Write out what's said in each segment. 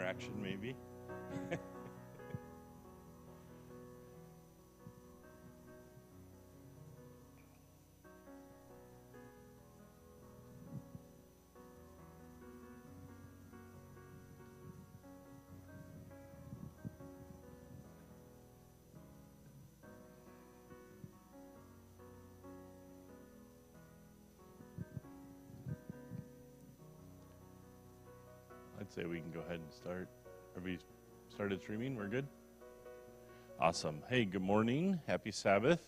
interaction, maybe. I'd say we can go ahead and start. Have we started streaming? We're good? Awesome. Hey, good morning. Happy Sabbath.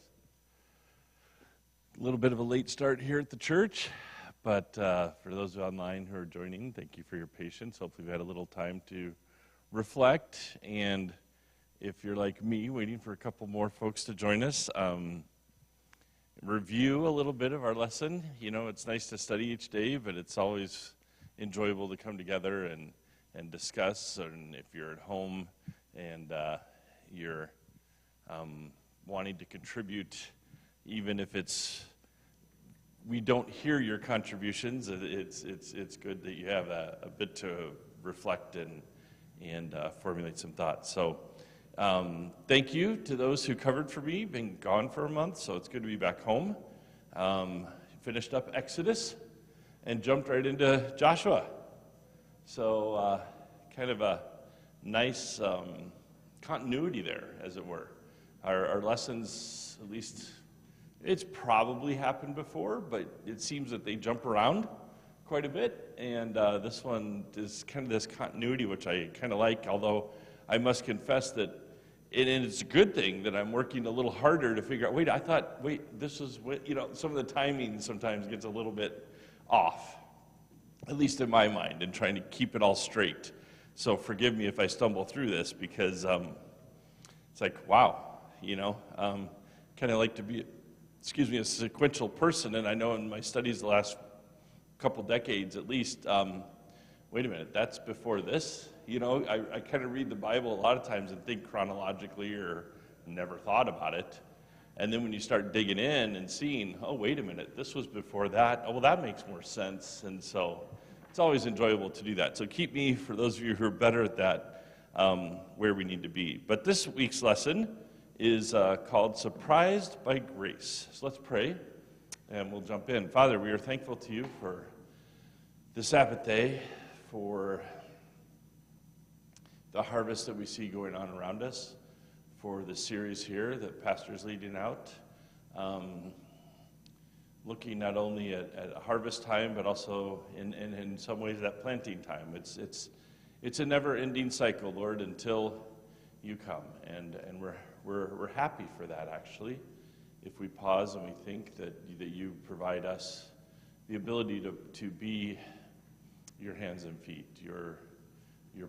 A little bit of a late start here at the church, but for those online who are joining, thank you for your patience. Hopefully we've had a little time to reflect, and if you're like me, waiting for a couple more folks to join us, review a little bit of our lesson. You know, it's nice to study each day, but it's always enjoyable to come together and discuss. And if you're at home and you're wanting to contribute, even if we don't hear your contributions, it's good that you have a bit to reflect and formulate some thoughts. So thank you to those who covered for me. Been gone for a month, so it's good to be back home. Finished up Exodus and jumped right into Joshua. So kind of a nice continuity there, as it were. Our lessons, at least, it's probably happened before, but it seems that they jump around quite a bit. And this one is kind of this continuity, which I kind of like, although I must confess that and it's a good thing that I'm working a little harder to figure out, this is what, some of the timing sometimes gets a little bit off, at least in my mind, and trying to keep it all straight. So forgive me if I stumble through this, because it's like, wow, kind of like to be, a sequential person, and I know in my studies the last couple decades at least, wait a minute, that's before this? I kind of read the Bible a lot of times and think chronologically or never thought about it. And then when you start digging in and seeing, oh, wait a minute, this was before that. Oh, well, that makes more sense. And so it's always enjoyable to do that. So keep me, for those of you who are better at that, where we need to be. But this week's lesson is called Surprised by Grace. So let's pray, and we'll jump in. Father, we are thankful to you for the Sabbath day, for the harvest that we see going on around us, for the series here that Pastor's leading out, looking not only at harvest time, but also in some ways at planting time. It's a never-ending cycle, Lord, until you come, and we're happy for that, actually. If we pause and we think that you provide us the ability to be your hands and feet, your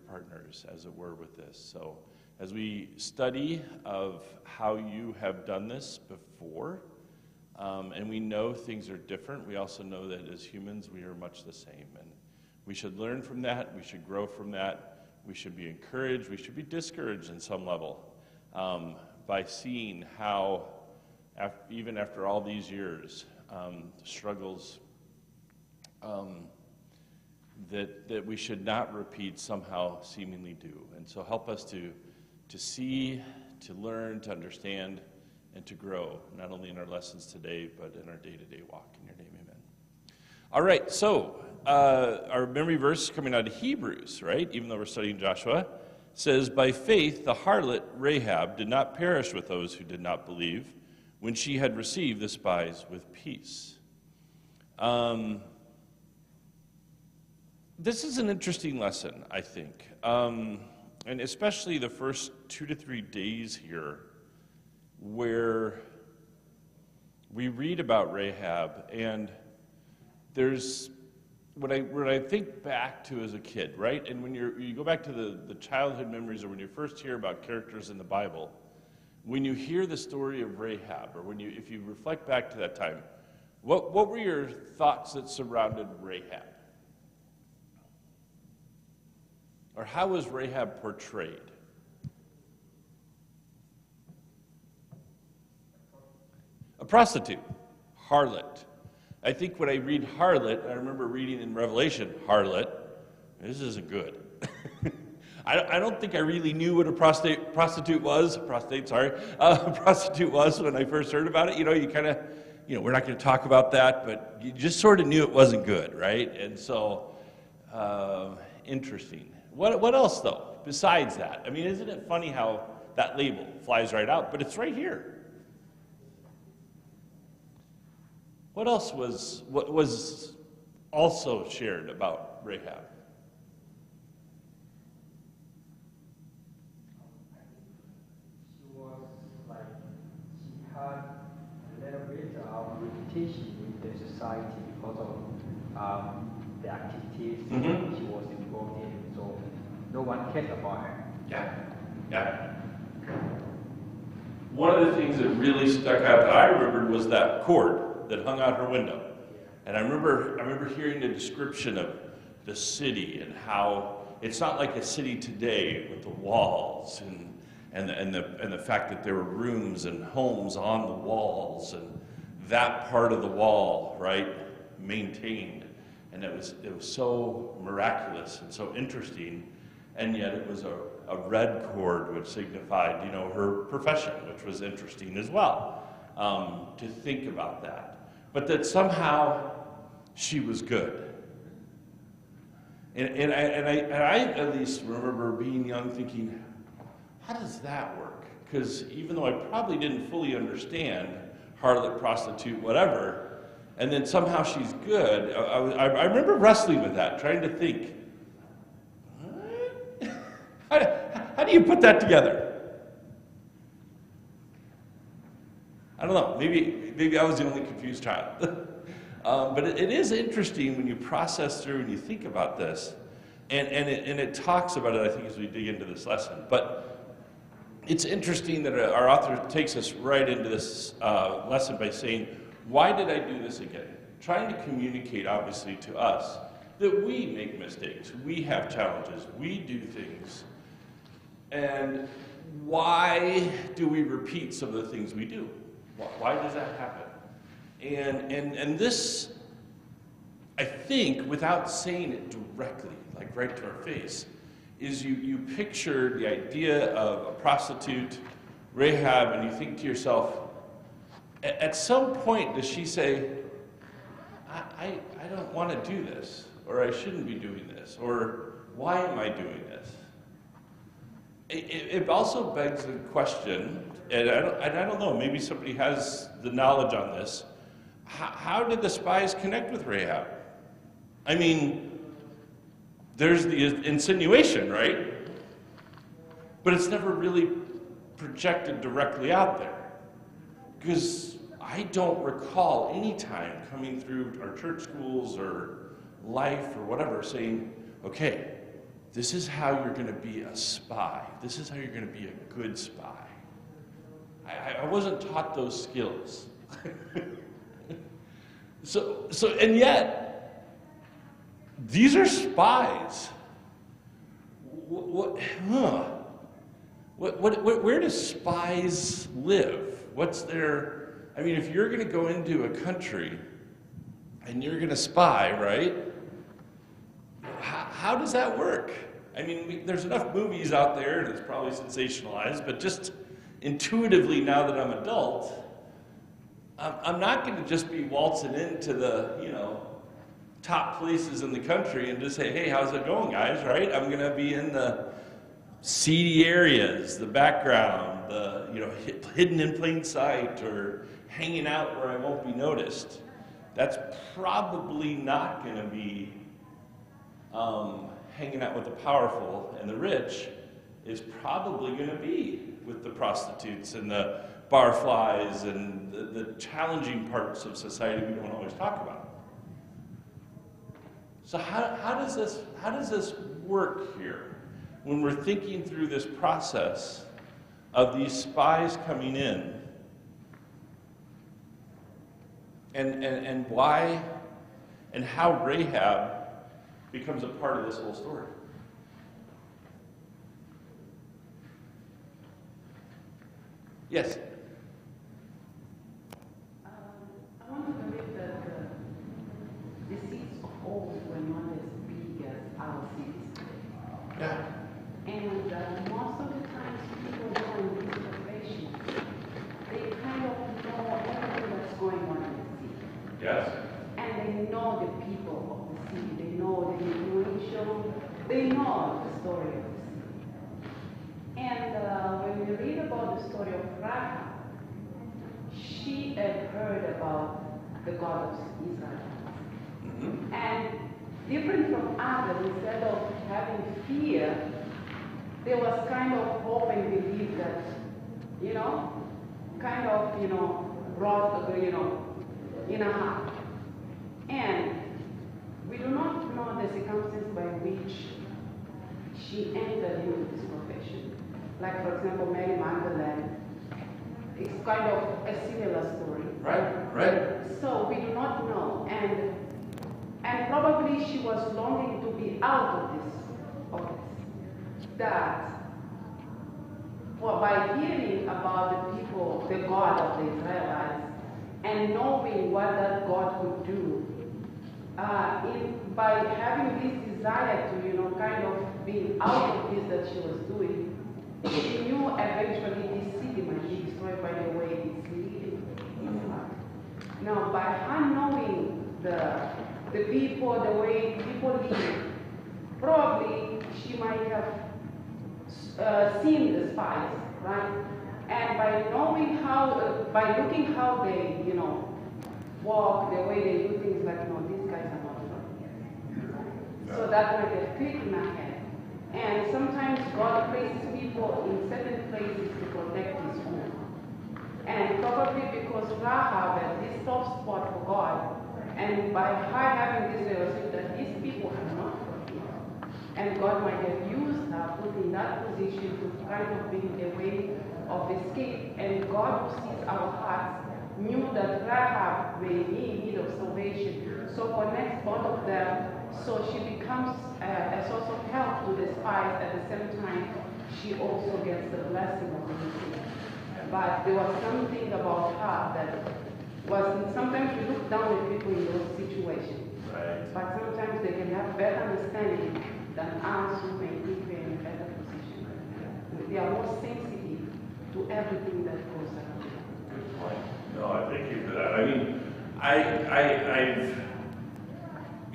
partners, as it were, with this. So as we study of how you have done this before, and we know things are different, we also know that as humans we are much the same. And we should learn from that, we should grow from that, we should be encouraged, we should be discouraged in some level by seeing how, even after all these years, struggles that we should not repeat somehow seemingly do. And so help us to see, to learn, to understand, and to grow, not only in our lessons today, but in our day-to-day walk. In your name, amen. All right, so our memory verse coming out of Hebrews, right, even though we're studying Joshua, says, by faith the harlot Rahab did not perish with those who did not believe when she had received the spies with peace. This is an interesting lesson, I think, and especially the first 2 to 3 days here, where we read about Rahab, and there's what I think back to as a kid, right? And when you go back to the childhood memories, or when you first hear about characters in the Bible, when you hear the story of Rahab, or if you reflect back to that time, what were your thoughts that surrounded Rahab? Or how was Rahab portrayed? A prostitute, harlot. I think when I read harlot, I remember reading in Revelation, harlot, this isn't good. I don't think I really knew what a prostitute was when I first heard about it. You kind of, we're not going to talk about that, but you just sort of knew it wasn't good, right? And so, interesting. What else, though, besides that? I mean, isn't it funny how that label flies right out, but it's right here. What else was also shared about Rahab? She was like, she had a little bit of reputation in the society because of the activities she was involved in, so no one cared about her. Yeah. One of the things that really stuck out that I remembered was that cord that hung out her window. And I remember hearing the description of the city and how it's not like a city today with the walls and the fact that there were rooms and homes on the walls and that part of the wall, right, maintained. And it was so miraculous and so interesting, and yet it was a red cord, which signified, her profession, which was interesting as well, to think about that. But that somehow she was good. And I at least remember being young thinking, how does that work? Because even though I probably didn't fully understand harlot, prostitute, whatever, and then somehow she's good, I remember wrestling with that, trying to think, how do you put that together? I don't know, maybe I was the only confused child. But it is interesting when you process through and you think about this, and it talks about it, I think, as we dig into this lesson. But it's interesting that our author takes us right into this lesson by saying, why did I do this again? Trying to communicate, obviously, to us that we make mistakes, we have challenges, we do things. And why do we repeat some of the things we do? Why does that happen? And this, I think, without saying it directly, like right to our face, is you picture the idea of a prostitute, Rahab, and you think to yourself, at some point does she say, I don't want to do this, or I shouldn't be doing this, or why am I doing this? It also begs the question, and I don't know, maybe somebody has the knowledge on this, how did the spies connect with Rahab? I mean, there's the insinuation, right? But it's never really projected directly out there. Because I don't recall any time coming through our church schools or life or whatever saying, okay, this is how you're going to be a spy. This is how you're going to be a good spy. I wasn't taught those skills. So, and yet, these are spies. Where do spies live? What's their, I mean, if you're going to go into a country and you're going to spy, right? How does that work? I mean, there's enough movies out there, and it's probably sensationalized, but just intuitively, now that I'm adult, I'm not going to just be waltzing into the, top places in the country and just say, hey, how's it going, guys, right? I'm going to be in the seedy areas, the background, hidden in plain sight, or hanging out where I won't be noticed. That's probably not going to be hanging out with the powerful and the rich. Is probably going to be with the prostitutes and the barflies and the challenging parts of society we don't always talk about. So how does this work here when we're thinking through this process of these spies coming in, and why and how Rahab becomes a part of this whole story? Yes? I want to believe that the cities of old were not as big as our cities today. Yeah. And about the God of Israel. And different from others, instead of having fear, there was kind of hope and belief that, brought, in a heart. And we do not know the circumstances by which she entered into this profession. Like, for example, Mary Magdalene, it's kind of a similar story. Right. So we do not know. And probably she was longing to be out of this office. That, well, by hearing about the people, the God of the Israelites, and knowing what that God could do, by having this desire to, kind of being out of this that she was doing, she knew eventually this city might be destroyed by the way it's leading its life. Now, by her knowing the people, the way people live, probably she might have seen the spies, right? And by knowing how, by looking how they, walk, the way they do things, like, these guys are not right. So that might have clicked in her head. And sometimes God places people in certain places to protect his own. And probably because Rahab had this soft spot for God, and by her having this relationship that these people are not for him, and God might have used her, put in that position to kind of be a way of escape. And God, who sees our hearts, knew that Rahab may be in need of salvation, so connects both of them, so she becomes a source of help to the spies. At the same time, she also gets the blessing of the Lord. But there was something about her that was, sometimes we look down at people in those situations, Right. but sometimes they can have better understanding than us who may be in a better position. They are more sensitive to everything that goes around. Good point. No, I thank you for that. I mean, I've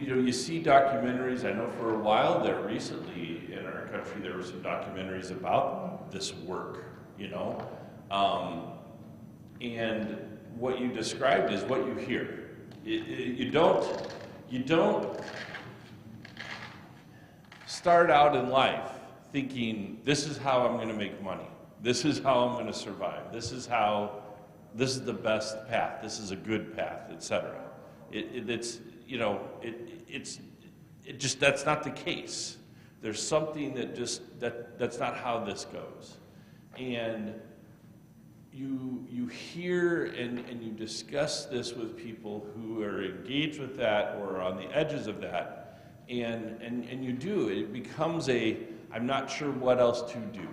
you see documentaries. I know for a while there, recently in our country, there were some documentaries about this work, and what you described is what you hear. You don't start out in life thinking, this is how I'm going to make money. This is how I'm going to survive. This is the best path. This is a good path, etc. That's not the case. There's something that's not how this goes. And you hear and you discuss this with people who are engaged with that or on the edges of that, and you do. It becomes I'm not sure what else to do.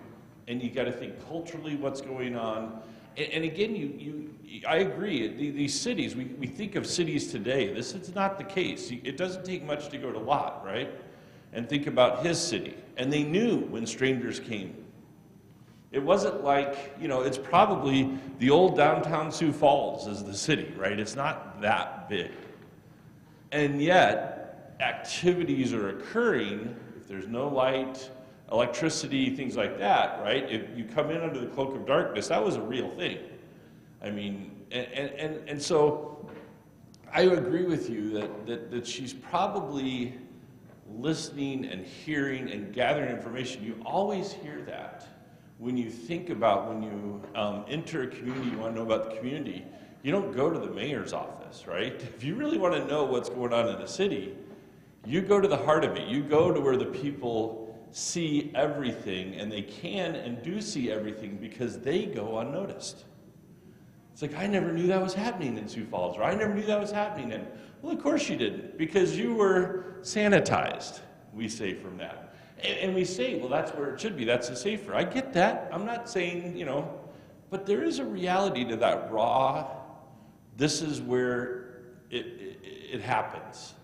And you got to think culturally what's going on. And again, I agree. These cities, we think of cities today. This is not the case. It doesn't take much to go to Lot, right? And think about his city. And they knew when strangers came. It wasn't like, it's probably the old downtown Sioux Falls is the city, right? It's not that big. And yet, activities are occurring. If there's no light, electricity, things like that, right? If you come in under the cloak of darkness, that was a real thing. I mean, and so I agree with you that she's probably listening and hearing and gathering information. You always hear that when you think about when you enter a community, you want to know about the community. You don't go to the mayor's office, right? If you really want to know what's going on in the city, you go to the heart of it. You go to where the people see everything, and they can and do see everything because they go unnoticed. It's like, I never knew that was happening in Sioux Falls, or I never knew that was happening. And, well, of course you didn't, because you were sanitized, we say from that. And we say, well, that's where it should be. That's the safer. I get that. I'm not saying, but there is a reality to that raw, this is where it happens,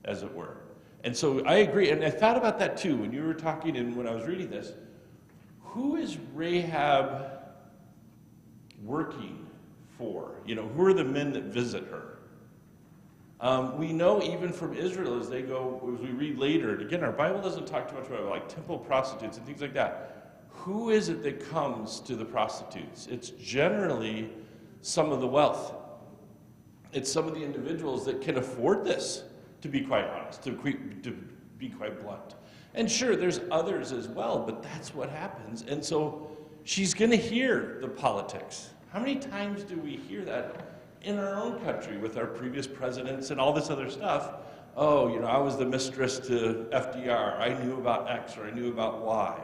as it were. And so I agree, and I thought about that too when you were talking and when I was reading this. Who is Rahab working for? Who are the men that visit her? We know even from Israel as they go, as we read later, and again, our Bible doesn't talk too much about like temple prostitutes and things like that. Who is it that comes to the prostitutes? It's generally some of the wealth. It's some of the individuals that can afford this, to be quite honest, to be quite blunt. And sure, there's others as well, but that's what happens. And so she's going to hear the politics. How many times do we hear that in our own country with our previous presidents and all this other stuff? Oh, you know, I was the mistress to FDR. I knew about X or I knew about Y.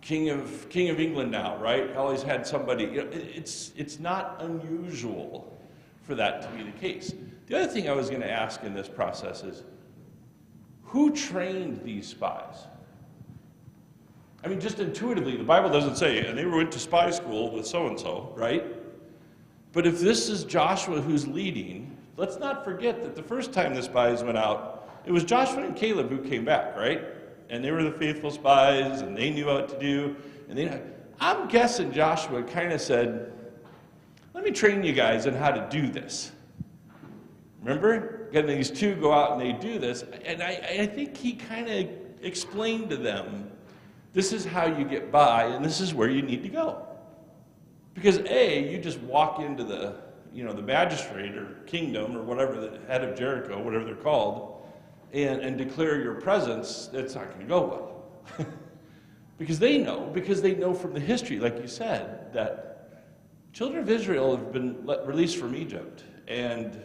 King of England now, right? Always had somebody. You know, it's not unusual for that to be the case. The other thing I was going to ask in this process is, who trained these spies? I mean, just intuitively, the Bible doesn't say, and they went to spy school with so-and-so, right? But if this is Joshua who's leading, let's not forget that the first time the spies went out, it was Joshua and Caleb who came back, right? And they were the faithful spies, and they knew what to do. And I'm guessing Joshua kind of said, let me train you guys on how to do this. Remember? Again, these two go out and they do this. And I think he kind of explained to them, this is how you get by, and this is where you need to go. Because A, you just walk into the magistrate or kingdom or whatever, the head of Jericho, whatever they're called, and declare your presence, it's not going to go well. because they know from the history, like you said, that children of Israel have been released from Egypt, and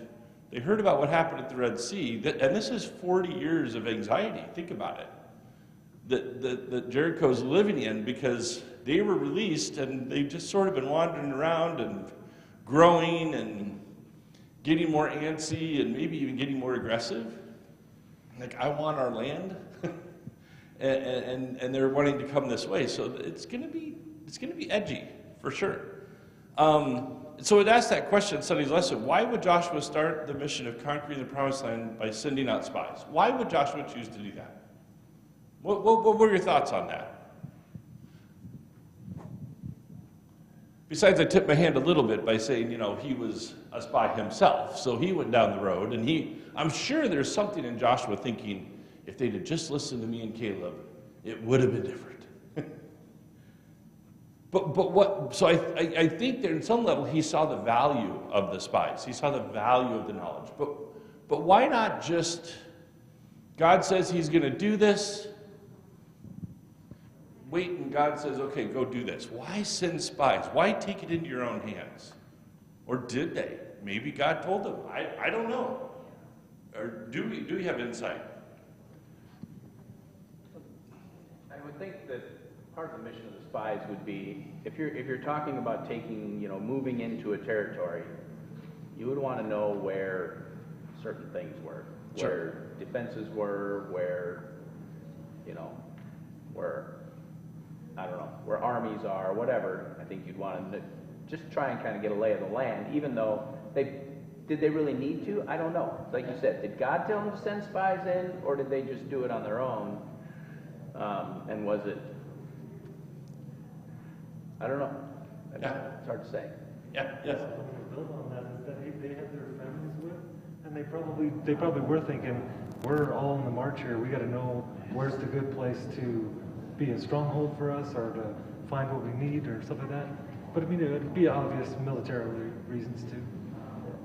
they heard about what happened at the Red Sea, and this is 40 years of anxiety. Think about it. That Jericho's living in, because they were released and they've just sort of been wandering around and growing and getting more antsy and maybe even getting more aggressive. Like, I want our land. and they're wanting to come this way. So it's gonna be edgy, for sure. So it asked that question in Sunday's lesson: why would Joshua start the mission of conquering the Promised Land by sending out spies? Why would Joshua choose to do that? What were your thoughts on that? Besides, I tipped my hand a little bit by saying, he was a spy himself, so he went down the road, and I'm sure there's something in Joshua thinking, if they'd have just listened to me and Caleb, it would have been different. So I think that in some level he saw the value of the spies. He saw the value of the knowledge. But why not just, God says he's going to do this, wait, and God says, okay, go do this. Why send spies? Why take it into your own hands? Or did they? Maybe God told them. I don't know. Or do we have insight? I would think that part of the mission of the spies would be, if you're talking about taking, moving into a territory, you would want to know where certain things were, sure, where defenses were, where, where armies are, whatever. I think you'd want to just try and kind of get a lay of the land, even though did they really need to? I don't know. Like you said, did God tell them to send spies in, or did they just do it on their own? And was it? I don't know. Yeah. It's hard to say. Yeah. Yes. Build on that they had their families with, and they probably were thinking, we're all in the march here. We got to know where's the good place to be a stronghold for us, or to find what we need, or stuff like that. But I mean, it'd be obvious military reasons too.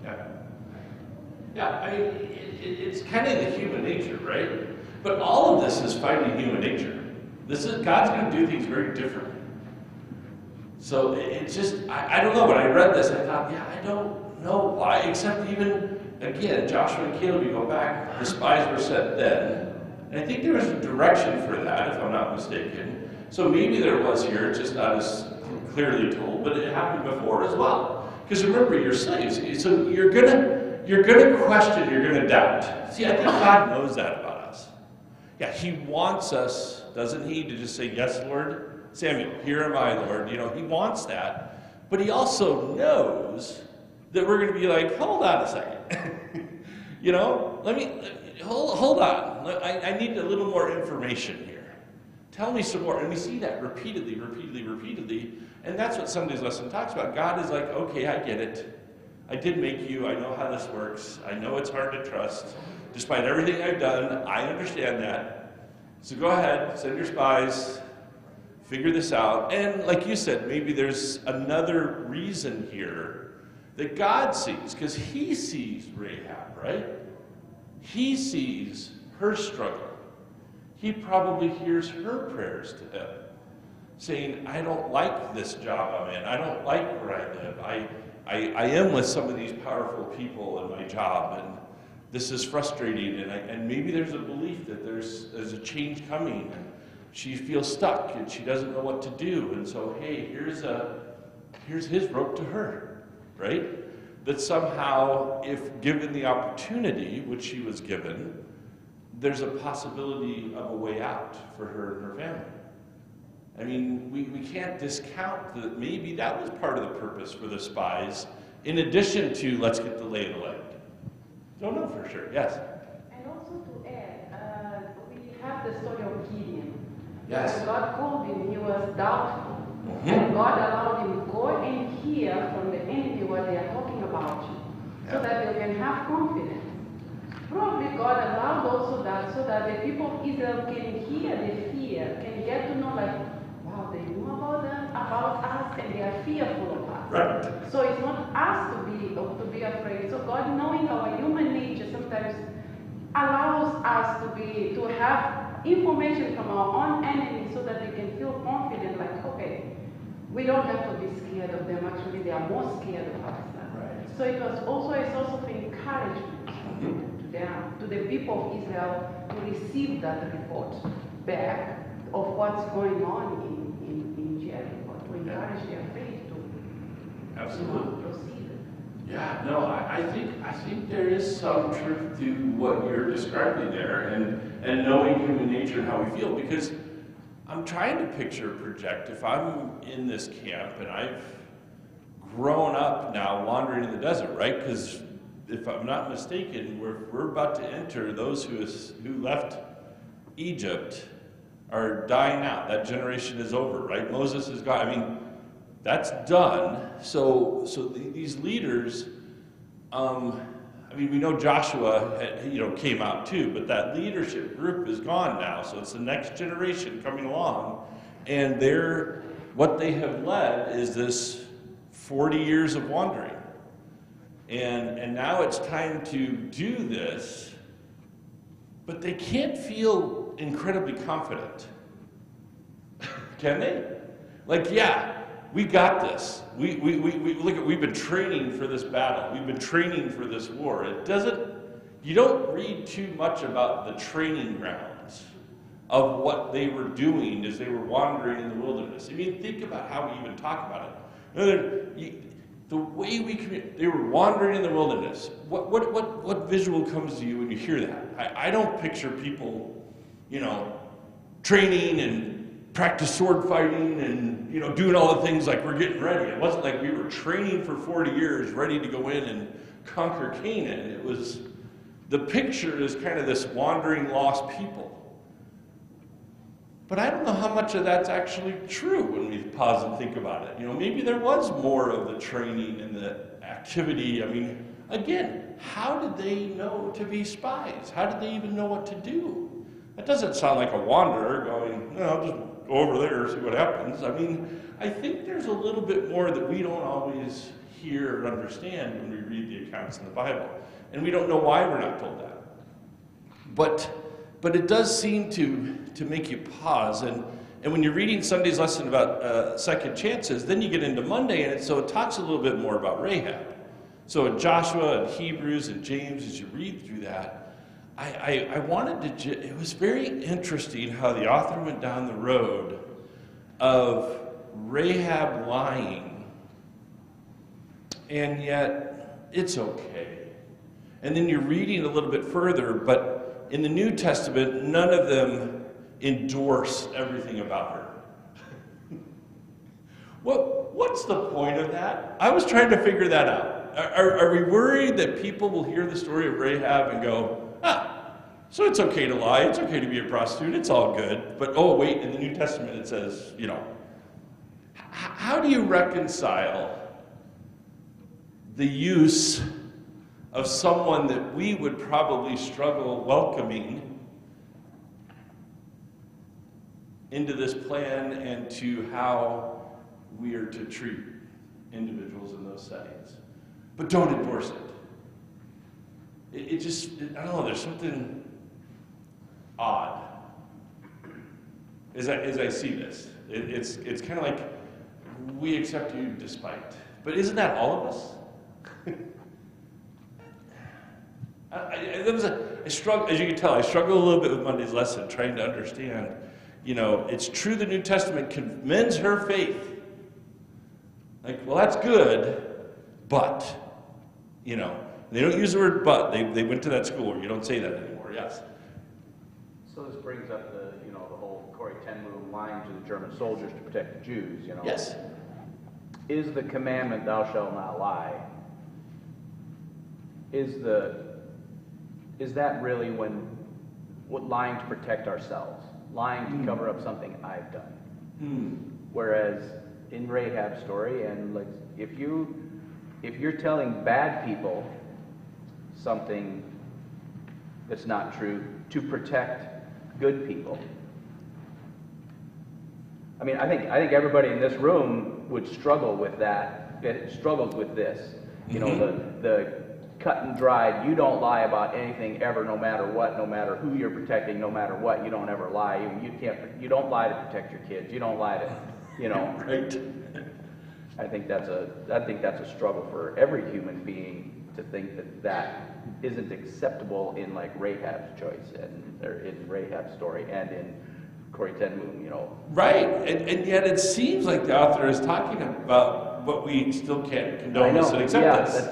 Yeah. I mean, it's kind of the human nature, right? But all of this is fighting human nature. God's going to do things very differently. So it's just, I don't know. When I read this, I thought, I don't know why, except even, again, Joshua and Caleb, you go back, the spies were sent then. And I think there was a direction for that, if I'm not mistaken. So maybe there was here, it's just not as clearly told, but it happened before as well. Because remember, you're slaves, so you're gonna question, you're gonna doubt. See, I think God knows that about us. Yeah, he wants us, doesn't he, to just say, yes, Lord? Samuel, here am I, Lord. He wants that. But he also knows that we're going to be like, hold on a second. Hold on. I need a little more information here. Tell me some more. And we see that repeatedly. And that's what Sunday's lesson talks about. God is like, okay, I get it. I did make you. I know how this works. I know it's hard to trust. Despite everything I've done, I understand that. So go ahead, send your spies. Figure this out. And like you said, maybe there's another reason here that God sees, because he sees Rahab, right? He sees her struggle. He probably hears her prayers to him, saying, I don't like this job I'm in. I don't like where I live. I am with some of these powerful people in my job, and this is frustrating, and maybe there's a belief that there's a change coming, and she feels stuck, and she doesn't know what to do, and so, hey, here's his rope to her, right? That somehow, if given the opportunity, which she was given, there's a possibility of a way out for her and her family. I mean, we can't discount that maybe that was part of the purpose for the spies, in addition to let's get the lay of the land. Don't know for sure, yes? And also to add, we have the story of Gideon. Yes. When God called him, he was doubtful. Mm-hmm. And God allowed him to go and hear from the enemy what they are talking about you, so that they can have confidence. Probably God allowed also that so that the people of Israel can hear the fear, can get to know like, wow, they know about us and they are fearful of us. Right. So it's not us to be afraid. So God, knowing our human nature, sometimes allows us to have information from our own enemies so that they can feel confident, like, okay, we don't have to be scared of them. Actually, they are more scared of us. Right. So it was also a source of encouragement to them, to the people of Israel, to receive that report back of what's going on in Jericho, to encourage their faith to Absolutely. proceed. Yeah, no, I think there is some truth to what you're describing there, and knowing human nature and how we feel, because I'm trying to picture, project, if I'm in this camp and I've grown up now wandering in the desert, right? Because if I'm not mistaken, we're about to enter those who left Egypt are dying out. That generation is over, right? Moses is gone. I mean, that's done. So these leaders, we know Joshua, came out too, but that leadership group is gone now. So it's the next generation coming along, and what they have led is this 40 years of wandering, and now it's time to do this, but they can't feel incredibly confident, can they? Like, yeah. We got this. We've been training for this battle. We've been training for this war. You don't read too much about the training grounds of what they were doing as they were wandering in the wilderness. I mean, think about how we even talk about it. The way we communicate, they were wandering in the wilderness. What visual comes to you when you hear that? I don't picture people, training and practice sword fighting and doing all the things like we're getting ready. It wasn't like we were training for 40 years ready to go in and conquer Canaan. It was, the picture is kind of this wandering lost people. But I don't know how much of that's actually true when we pause and think about it. Maybe there was more of the training and the activity. I mean, again, how did they know to be spies? How did they even know what to do? That doesn't sound like a wanderer going, I'll just go over there, see what happens. I mean, I think there's a little bit more that we don't always hear or understand when we read the accounts in the Bible. And we don't know why we're not told that. But it does seem to make you pause. And when you're reading Sunday's lesson about second chances, then you get into Monday, and so it talks a little bit more about Rahab. So in Joshua and Hebrews and James, as you read through that, I wanted to, it was very interesting how the author went down the road of Rahab lying, and yet it's okay. And then you're reading a little bit further, but in the New Testament, none of them endorse everything about her. What's the point of that? I was trying to figure that out. Are we worried that people will hear the story of Rahab and go, so it's okay to lie, it's okay to be a prostitute, it's all good. But oh wait, in the New Testament it says, how do you reconcile the use of someone that we would probably struggle welcoming into this plan and to how we are to treat individuals in those settings? but don't endorse it. It just, I don't know, there's something odd as I see this. It's kind of like, we accept you despite. But isn't that all of us? I struggle, as you can tell, I struggle a little bit with Monday's lesson, trying to understand, it's true the New Testament commends her faith. Like, well, that's good, but, they don't use the word but. They went to that school where you don't say that anymore, yes. So this brings up the whole Corrie ten Boom lying to the German soldiers to protect the Jews, Yes. Is the commandment, thou shalt not lie, is that really what lying to protect ourselves? Lying to cover up something I've done. Whereas in Rahab's story, and like if you're telling bad people something that's not true to protect good people. I mean, I think everybody in this room would struggle with that. It struggles with this. The cut and dried, you don't lie about anything ever, no matter what, no matter who you're protecting, no matter what, you don't ever lie. You don't lie to protect your kids. You don't lie to, Right. I think that's a struggle for every human being to think that isn't acceptable in like Rahab's choice or in Rahab's story and in Corrie ten Boom, Right, and yet it seems like the author is talking about what we still can't condone this and accept this.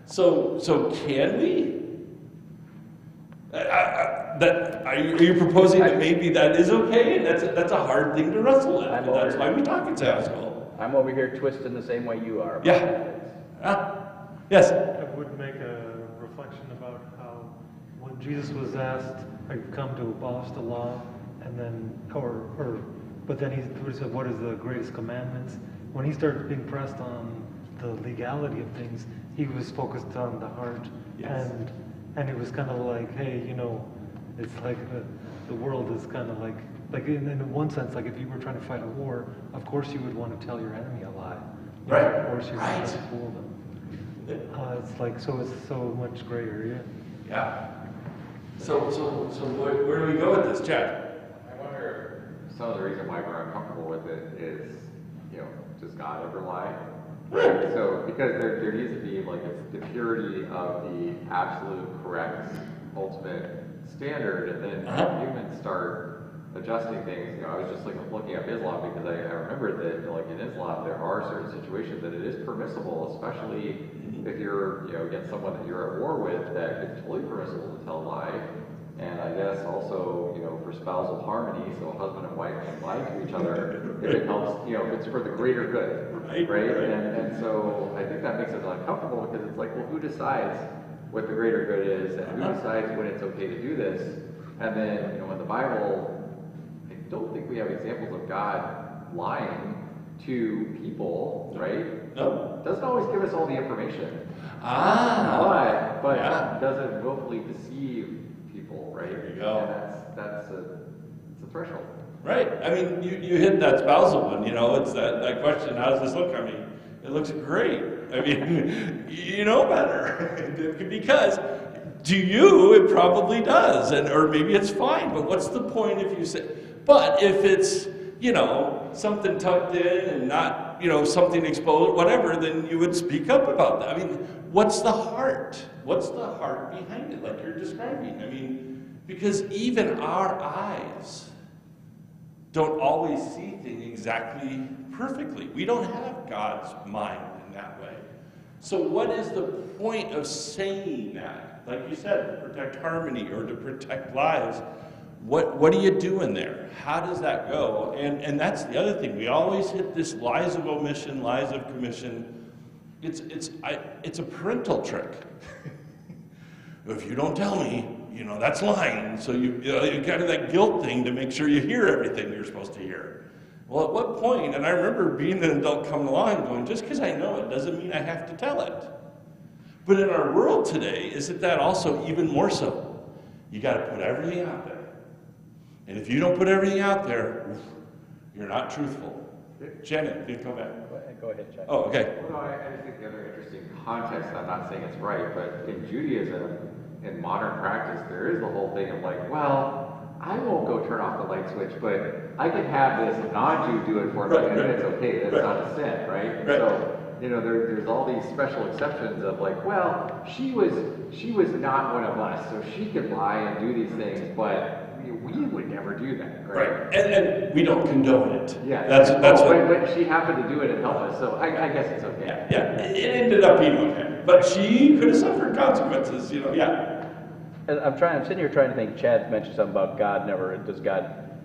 So can we? Are you proposing that maybe that is okay? And that's a hard thing to wrestle with. And that's why we talk in Sabbath school. I'm over here twisting the same way you are. Yes. I would make a reflection about how when Jesus was asked, "I've come to abolish the law," and then, but then he said, "What is the greatest commandments?" When he started being pressed on the legality of things, he was focused on the heart, Yes. and it was kind of like, hey, it's like the world is kind of like in one sense, like if you were trying to fight a war, of course you would want to tell your enemy a lie. Right. Of course you would want to fool them. It's like it's so much grayer, Yeah. So where do we go with this, Chad? I wonder if some of the reason why we're uncomfortable with it is, does God ever lie? Right. So because there needs to be like the purity of the absolute correct ultimate standard, and then humans start adjusting things. I was just looking up Islam because I remembered that like in Islam there are certain situations that it is permissible, especially if you're against someone that you're at war with, that it's totally permissible to tell a lie. And I guess also, for spousal harmony, so a husband and wife can lie to each other if it helps, if it's for the greater good, right? And so I think that makes us uncomfortable because it's like, well, who decides what the greater good is, and who decides when it's okay to do this? And then, in the Bible, I don't think we have examples of God lying to people, right? No. Doesn't always give us all the information. But doesn't willfully deceive people, right? There you go. And that's a threshold. Right. I mean, you hit that spousal one, it's that question, how does this look? I mean, it looks great. I mean, you know better. Because to you, it probably does. Or maybe it's fine, but what's the point if you say, but if it's, something tucked in and not, something exposed, whatever, then you would speak up about that. I mean, what's the heart? What's the heart behind it, like you're describing? I mean, because even our eyes don't always see things exactly perfectly. We don't have God's mind in that way. So what is the point of saying that? Like you said, to protect harmony or to protect lives. What are you doing there? How does that go? And that's the other thing. We always hit this lies of omission, lies of commission. It's a parental trick. If you don't tell me, that's lying. So you kind of that guilt thing to make sure you hear everything you're supposed to hear. Well, at what point? And I remember being an adult coming along and going, just because I know it doesn't mean I have to tell it. But in our world today, isn't that also even more so? You got to put everything out there. And if you don't put everything out there, you're not truthful. Shannon, please come back. Go ahead, Chuck. Oh, okay. Well, no, I just think the other interesting context, and I'm not saying it's right, but in Judaism, in modern practice, there is the whole thing of like, well, I won't go turn off the light switch, but I can have this non-Jew do it for me, and it's okay, that's not a sin, right? So, you know, there's all these special exceptions of like, well, she was not one of us, so she could lie and do these things, but we would never do that, right? Right, and we don't condone it. Yeah, that's but she happened to do it and help us, so I guess it's okay. Yeah, it ended up being okay, but she could have suffered consequences, you know. Yeah. And I'm sitting here trying to think. Chad mentioned something about God never. Do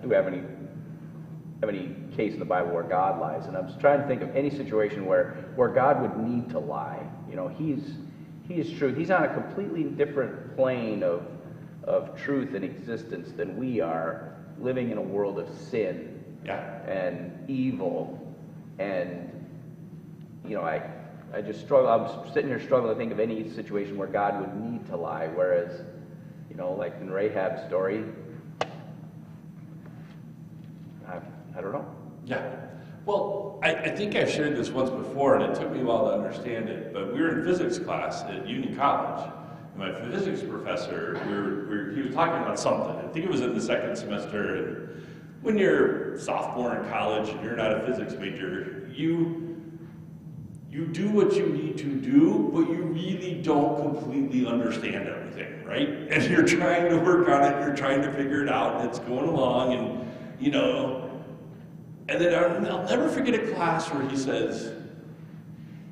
we have any case in the Bible where God lies? And I'm just trying to think of any situation where God would need to lie. You know, He is truth. He's on a completely different plane of truth and existence than we are, living in a world of sin and evil. And you know, I just struggle. I'm sitting here struggling to think of any situation where God would need to lie, whereas, you know, like in Rahab's story, I don't know. Yeah. Well, I think I've shared this once before, and it took me a while to understand it, but we were in physics class at Union College. And my physics professor, he was talking about something. I think it was in the second semester. And when you're sophomore in college and you're not a physics major, you do what you need to do, but you really don't completely understand everything, right? And you're trying to work on it, you're trying to figure it out, and it's going along, and, you know, and then I'll never forget a class where he says,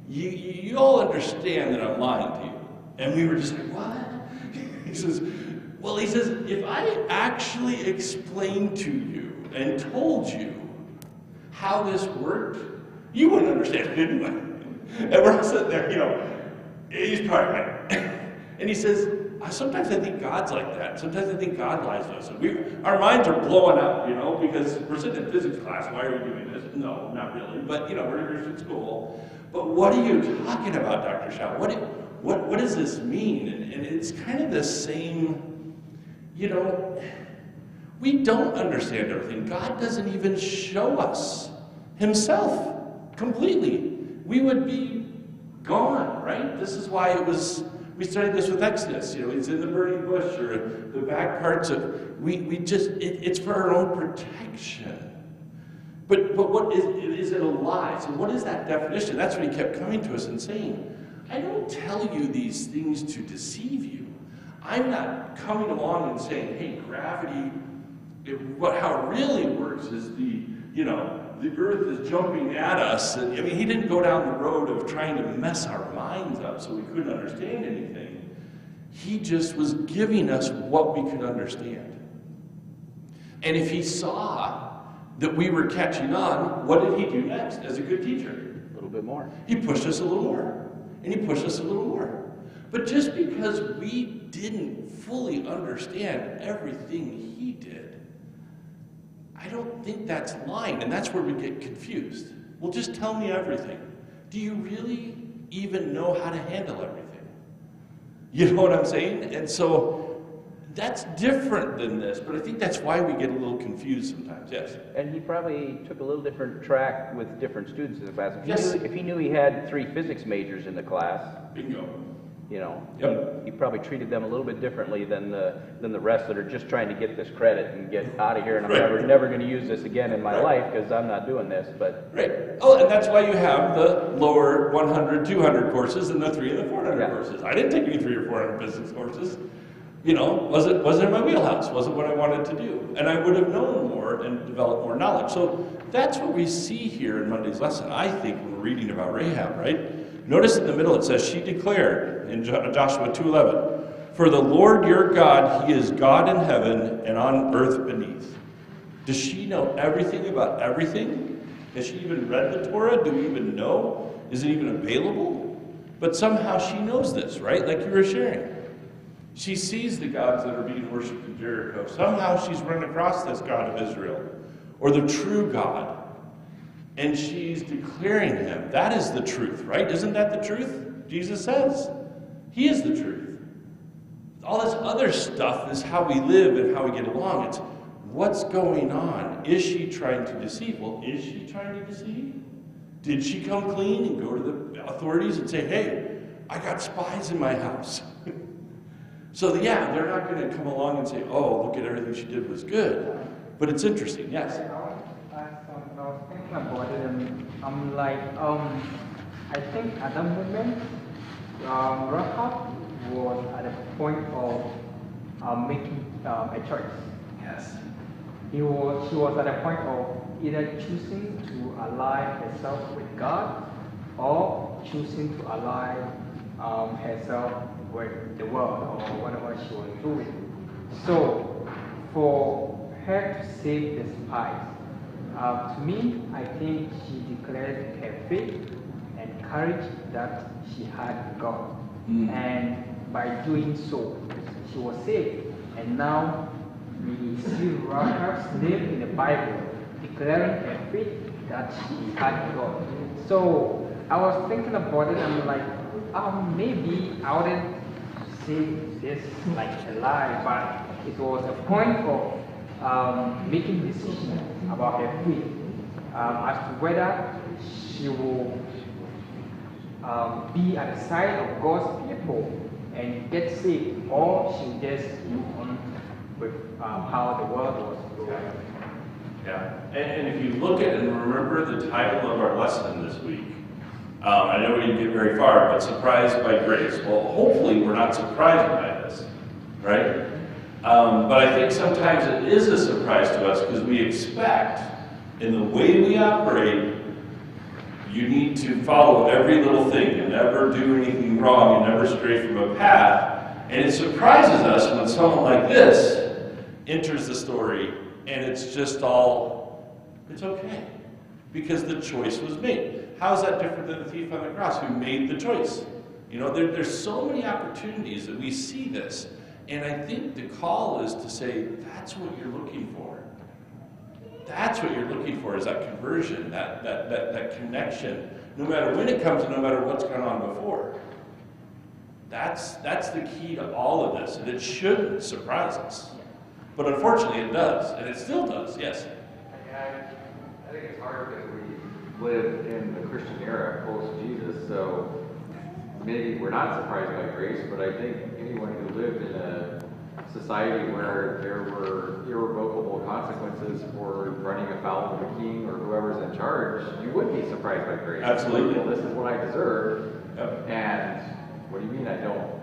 you all understand that I'm lying to you. And we were just like, what? He says, if I actually explained to you and told you how this worked, you wouldn't understand it anyway. And we're all sitting there, you know, he's probably right. And he says, sometimes I think God's like that. Sometimes I think God lies to us. And our minds are blowing up, you know, because we're sitting in physics class. Why are we doing this? No, not really. But, you know, we're in school. But what are you talking about, Dr. Shaw? What does this mean? And it's kind of the same, you know, we don't understand everything. God doesn't even show us himself completely. We would be gone, right? This is why we started this with Exodus. You know, it's in the burning bush or the back parts of, it's for our own protection. But what is it a lie? So what is that definition? That's what he kept coming to us and saying. I don't tell you these things to deceive you. I'm not coming along and saying, hey, gravity, how it really works is the earth is jumping at us. And, I mean, he didn't go down the road of trying to mess our minds up so we couldn't understand anything. He just was giving us what we could understand. And if he saw that we were catching on, what did he do next as a good teacher? A little bit more. He pushed us a little more. And he pushed us a little more. But just because we didn't fully understand everything he did, I don't think that's lying, and that's where we get confused. Well, just tell me everything. Do you really even know how to handle everything? You know what I'm saying? And so that's different than this, but I think that's why we get a little confused sometimes, yes? And he probably took a little different track with different students in the class. If he knew he had 3 physics majors in the class, bingo. You know, Yep. he probably treated them a little bit differently than the rest that are just trying to get this credit and get out of here, and I'm Right. never going to use this again in my life because I'm not doing this. But Right. Oh, and that's why you have the lower 100, 200 courses and the 300 and the 400 courses. I didn't take any 300 or 400 physics courses. You know, wasn't in my wheelhouse, wasn't what I wanted to do. And I would have known more and developed more knowledge. So that's what we see here in Monday's lesson, I think, when we're reading about Rahab, right? Notice in the middle it says, she declared in Joshua 2:11, for the Lord your God, he is God in heaven and on earth beneath. Does she know everything about everything? Has she even read the Torah? Do we even know? Is it even available? But somehow she knows this, right? Like you were sharing. She sees the gods that are being worshipped in Jericho. Somehow she's run across this God of Israel, or the true God. And she's declaring him. That is the truth, right? Isn't that the truth? Jesus says. He is the truth. All this other stuff is how we live and how we get along. It's What's going on? Is she trying to deceive? Well, is she trying to deceive? Did she come clean and go to the authorities and say, hey, I got spies in my house? So yeah, they're not going to come along and say, oh, look at everything she did was good. But it's interesting, yes. I was thinking about it, and I'm like, I think at that moment, Rahab was at a point of making a choice. Yes. She was at a point of either choosing to ally herself with God or choosing to ally herself with the world or whatever she was doing. So, for her to save the spies, to me, I think she declared her faith and courage that she had in God. And by doing so, she was saved. And now we see Rahab's name in the Bible declaring her faith that she had in God. So I was thinking about it and I'm like, maybe I wouldn't say this like a lie, but it was a point of making decisions about her faith as to whether she will be at the side of God's people and get saved, or she will just move on with how the world was going. Yeah, and if you look at and remember the title of our lesson this week, I know we didn't get very far, but surprised by grace. Well, hopefully we're not surprised by this, right? But I think sometimes it is a surprise to us because we expect, in the way we operate, you need to follow every little thing. You never do anything wrong. You never stray from a path. And it surprises us when someone like this enters the story and it's just all, it's okay. Because the choice was made. How is that different than the thief on the cross who made the choice? You know, there's so many opportunities that we see this. And I think the call is to say, that's what you're looking for. That's what you're looking for, is that conversion, that connection, no matter when it comes and no matter what's gone on before. That's the key to all of this, and it shouldn't surprise us. But unfortunately it does, and it still does, yes? I think it's hard because we live in the Christian era post-Jesus, so maybe we're not surprised by grace, but I think anyone who lived in a society where there were irrevocable consequences for running afoul of the king or whoever's in charge, you would be surprised by grace. Absolutely. Well, this is what I deserve, Yep. and what do you mean I don't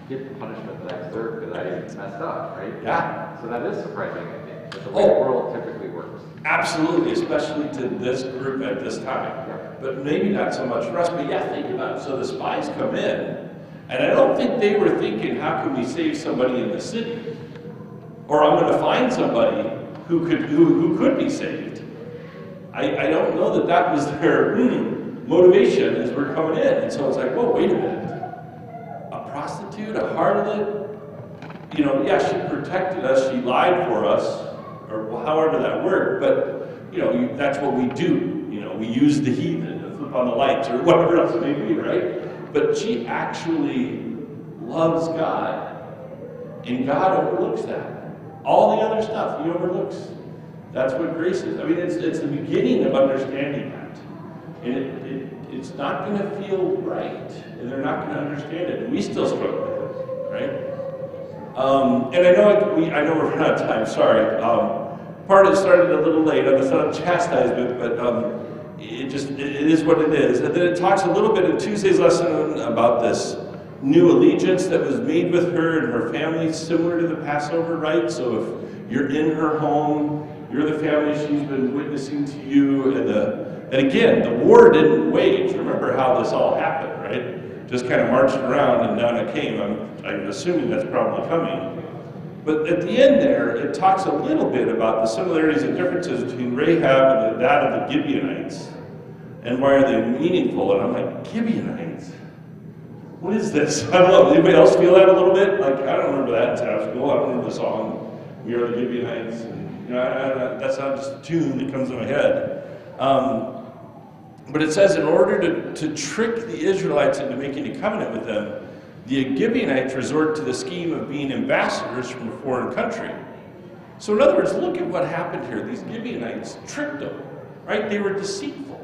get the punishment that I deserve because I messed up, right? Yeah. So that is surprising, I think, that's the way the world typically works. Absolutely, especially to this group at this time. Yeah. But maybe not so much for us, but yeah, think about it. So the spies come in, and I don't think they were thinking, how can we save somebody in the city? Or I'm going to find somebody who could be saved. I don't know that was their motivation as we're coming in. And so it's like, whoa, wait a minute. A prostitute, a harlot, you know, yeah, she protected us, she lied for us, or however that worked, but, you know, that's what we do. You know, we use the heathen to flip on the lights or whatever else it may be, right? But she actually loves God, and God overlooks that. All the other stuff He overlooks. That's what grace is. I mean, it's the beginning of understanding that. And it's not going to feel right, and they're not going to understand it. And we still struggle with it, right? And I know we're out of time. Sorry. Part of it started a little late. It's not a chastisement, but it is what it is. And then it talks a little bit in Tuesday's lesson about this new allegiance that was made with her and her family, similar to the Passover, right? So if you're in her home, you're the family she's been witnessing to you, and again, the war didn't wage. Remember how this all happened, right? Just kind of marched around and down it came. I'm assuming that's probably coming. But at the end there, it talks a little bit about the similarities and differences between Rahab and that of the Gibeonites. And why are they meaningful? And I'm like, Gibeonites? What is this? I don't know. Anybody else feel that a little bit? Like, I don't remember that in Sabbath school. I don't remember the song, We Are the Gibeonites. And, you know, that's not just a tune that comes in my head. But it says in order to trick the Israelites into making a covenant with them, the Gibeonites resort to the scheme of being ambassadors from a foreign country. So in other words, look at what happened here. These Gibeonites tricked them, right? They were deceitful.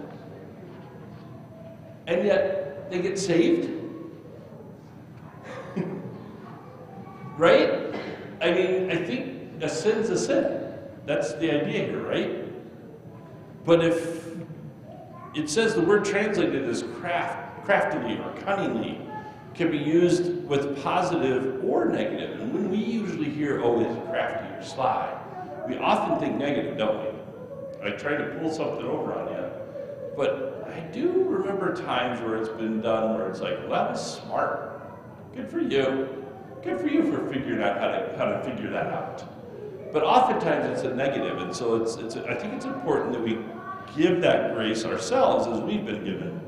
And yet, they get saved? Right? I mean, I think a sin's a sin. That's the idea here, right? But if it says the word translated as craftily or cunningly can be used with positive or negative. And when we usually hear, oh, it's crafty or sly, we often think negative, don't we? I tried to pull something over on you. But I do remember times where it's been done where it's like, well, that was smart. Good for you. Good for you for figuring out how to figure that out. But oftentimes it's a negative, and so I think it's important that we give that grace ourselves as we've been given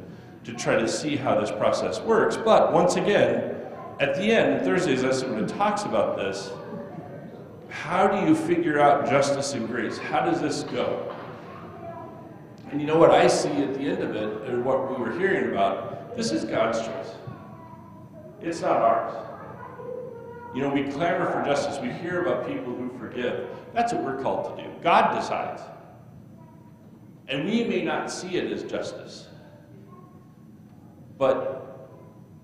to try to see how this process works. But once again, at the end, Thursday's lesson when it talks about this, how do you figure out justice and grace? How does this go? And you know what I see at the end of it, and what we were hearing about, this is God's choice. It's not ours. You know, we clamor for justice. We hear about people who forgive. That's what we're called to do. God decides. And we may not see it as justice. But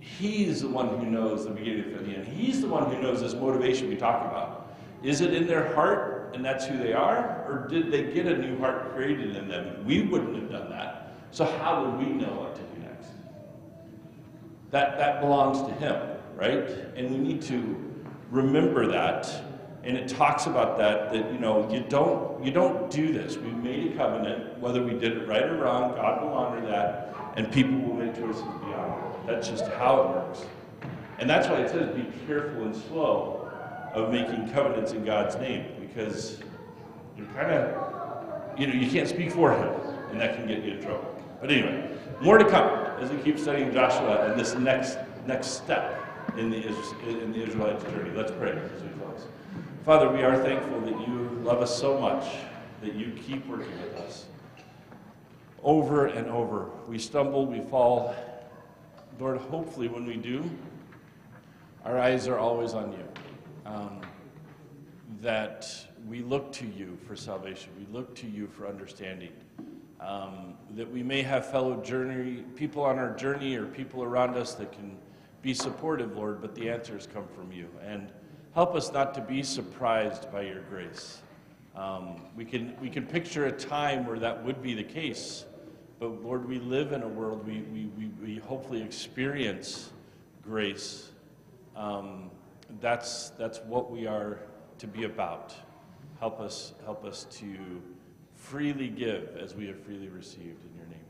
He's the one who knows the beginning from the end. He's the one who knows this motivation we talk about. Is it in their heart and that's who they are? Or did they get a new heart created in them? We wouldn't have done that. So how would we know what to do next? That belongs to Him, right? And we need to remember that. And it talks about that you know, you don't do this. We made a covenant, whether we did it right or wrong, God will honor that, and people will make choices beyond it. That's just how it works. And that's why it says be careful and slow of making covenants in God's name, because you're kind of, you know, you can't speak for Him, and that can get you in trouble. But anyway, more to come as we keep studying Joshua and this next step in the Israelites' journey. Let's pray as we close. Father, we are thankful that you love us so much, that you keep working with us. Over and over, we stumble, we fall. Lord, hopefully when we do, our eyes are always on you. That we look to you for salvation. We look to you for understanding. That we may have fellow people on our journey or people around us that can be supportive, Lord, but the answers come from you. And help us not to be surprised by your grace. We can picture a time where that would be the case, but Lord, we live in a world, we hopefully experience grace. That's what we are to be about. Help us to freely give as we have freely received. In your name.